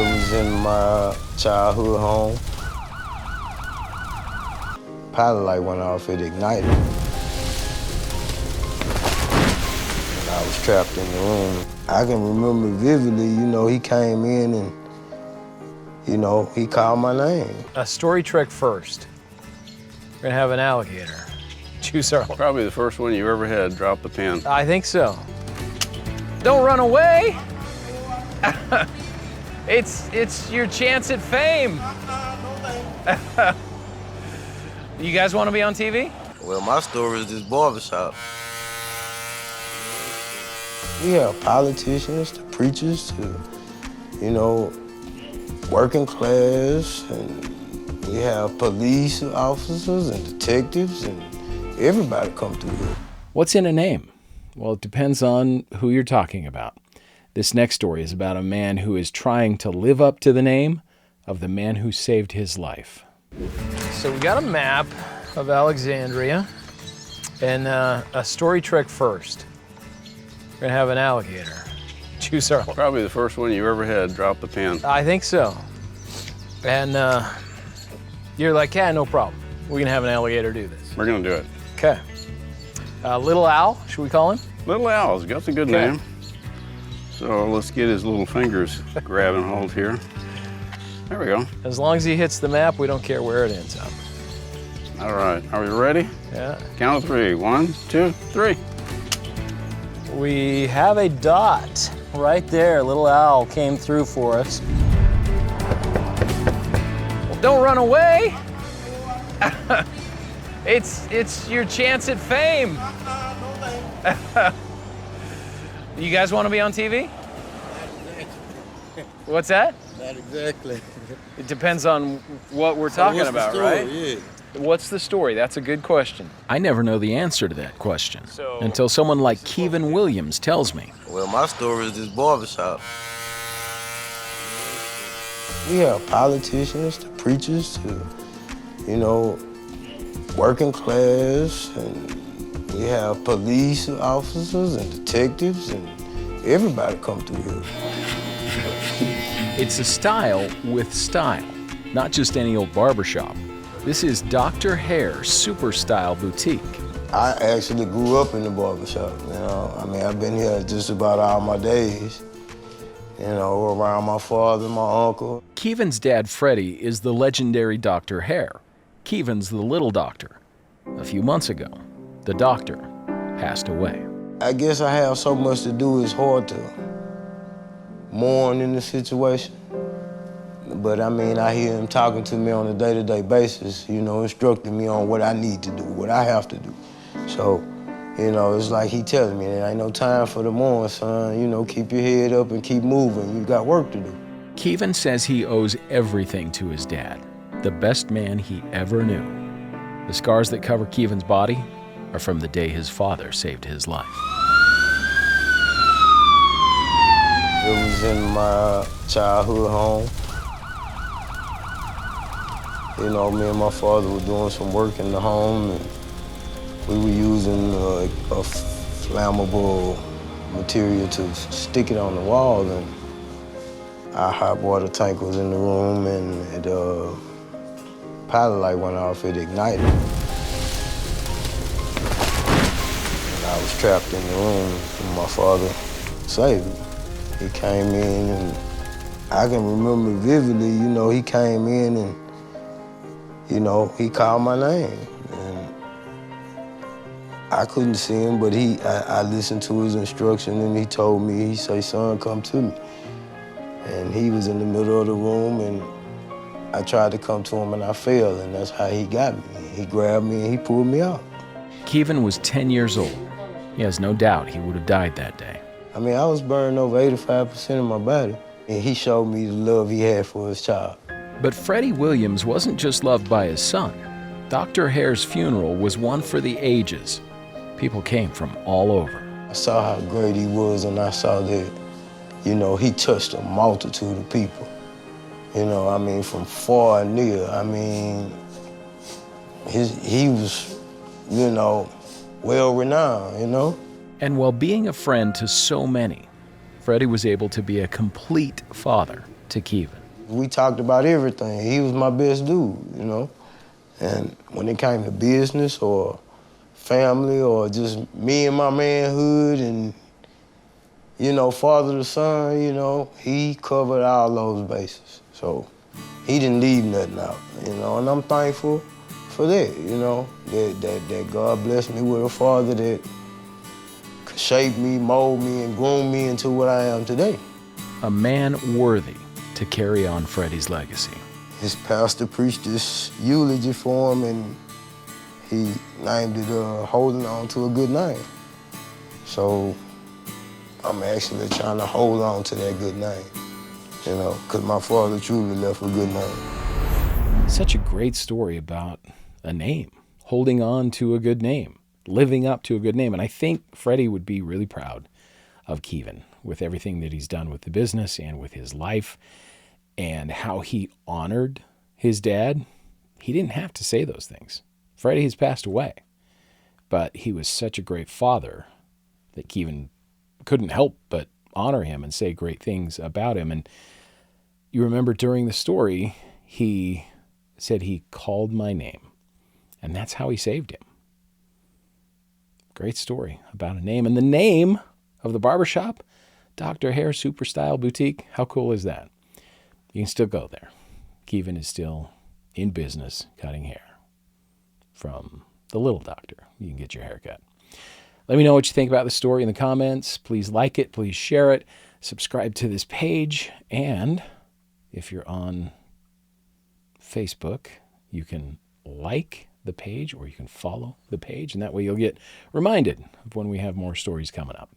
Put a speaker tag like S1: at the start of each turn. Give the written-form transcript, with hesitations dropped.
S1: It was in my childhood home. Pilot light went off, it ignited. And I was trapped in the room. I can remember vividly, he came in and, he called my name.
S2: A story trick first. We're gonna have an alligator. Choose our...
S3: Probably the first one you ever had drop the pin.
S2: I think so. Don't run away. It's your chance at fame. You guys want to be on TV?
S1: Well, my story is this barbershop. We have politicians, to preachers, to, working class, and we have police officers and detectives, and everybody come through here.
S4: What's in a name? Well, it depends on who you're talking about. This next story is about a man who is trying to live up to the name of the man who saved his life.
S2: So we got a map of Alexandria and a story trick first. We're gonna have an alligator. Choose our...
S3: Probably the first one you ever had drop the pin.
S2: I think so. And you're like, yeah, no problem. We're gonna have an alligator do this.
S3: We're gonna do it.
S2: Okay. Little Al, should we call him?
S3: Little Al's got a good
S2: Okay.
S3: name. So let's get his little fingers grab and hold here. There we go.
S2: As long as he hits the map, we don't care where it ends up.
S3: All right, are we ready?
S2: Yeah.
S3: Count of three. 1, 2, 3.
S2: We have a dot right there. Little Al came through for us. Well, don't run away. It's your chance at fame. You guys want to be on TV? What's that?
S1: Not exactly.
S2: It depends on what we're talking about, right?
S1: Yeah.
S2: What's the story? That's a good question.
S4: I never know the answer to that question until someone like Kevin Williams tells me.
S1: Well, my story is this barbershop. We have politicians, to preachers, to, working class, and we have police officers and detectives, and everybody come through here.
S4: It's a style with style, not just any old barbershop. This is Dr. Hair's Super Style Boutique.
S1: I actually grew up in the barbershop, I've been here just about all my days, around my father, my uncle.
S4: Kevin's dad, Freddie, is the legendary Dr. Hair. Kevin's the little doctor. A few months ago, the doctor passed away.
S1: I guess I have so much to do, it's hard to mourn in the situation. But I hear him talking to me on a day-to-day basis, instructing me on what I need to do, what I have to do. So, it's like he telling me, there ain't no time for the mourn, son. Keep your head up and keep moving. You got work to do.
S4: Kevin says he owes everything to his dad, the best man he ever knew. The scars that cover Kevin's body are from the day his father saved his life.
S1: It was in my childhood home. Me and my father were doing some work in the home, and we were using a flammable material to stick it on the wall, and our hot water tank was in the room, and pilot light went off, it ignited. And I was trapped in the room, and my father saved me. He came in, and I can remember vividly, he came in and, he called my name. And I couldn't see him, but I listened to his instruction, and he told me, he said, son, come to me. And he was in the middle of the room, and I tried to come to him, and I failed, and that's how he got me. He grabbed me, and he pulled me out.
S4: Kevin was 10 years old. He has no doubt he would have died that day.
S1: I was burning over 85% of my body, and he showed me the love he had for his child.
S4: But Freddie Williams wasn't just loved by his son. Dr. Hair's funeral was one for the ages. People came from all over.
S1: I saw how great he was, and I saw that, he touched a multitude of people. From far and near. He was, well-renowned,
S4: And while being a friend to so many, Freddie was able to be a complete father to Kevin.
S1: We talked about everything. He was my best dude, you know. And when it came to business or family or just me and my manhood and, you know, father to son, you know, he covered all those bases. So he didn't leave nothing out, you know, and I'm thankful for that, you know, that God blessed me with a father that could shape me, mold me, and groom me into what I am today.
S4: A man worthy to carry on Freddie's legacy.
S1: His pastor preached this eulogy for him, and he named it Holding On to a Good Name. So I'm actually trying to hold on to that good name, you know, because my father truly left a good name.
S4: Such a great story about a name, holding on to a good name, living up to a good name. And I think Freddie would be really proud of Kevin with everything that he's done with the business and with his life and how he honored his dad. He didn't have to say those things. Freddie has passed away, but he was such a great father that Kevin couldn't help but honor him and say great things about him. And you remember during the story, he said he called my name, and that's how he saved him. Great story about a name. And the name of the barbershop, Dr. Hair Super Style Boutique. How cool is that? You can still go there. Kevin is still in business cutting hair from the little doctor. You can get your hair cut. Let me know what you think about the story in the comments. Please like it. Please share it. Subscribe to this page. And if you're on Facebook, you can like the page or you can follow the page. And that way you'll get reminded of when we have more stories coming up.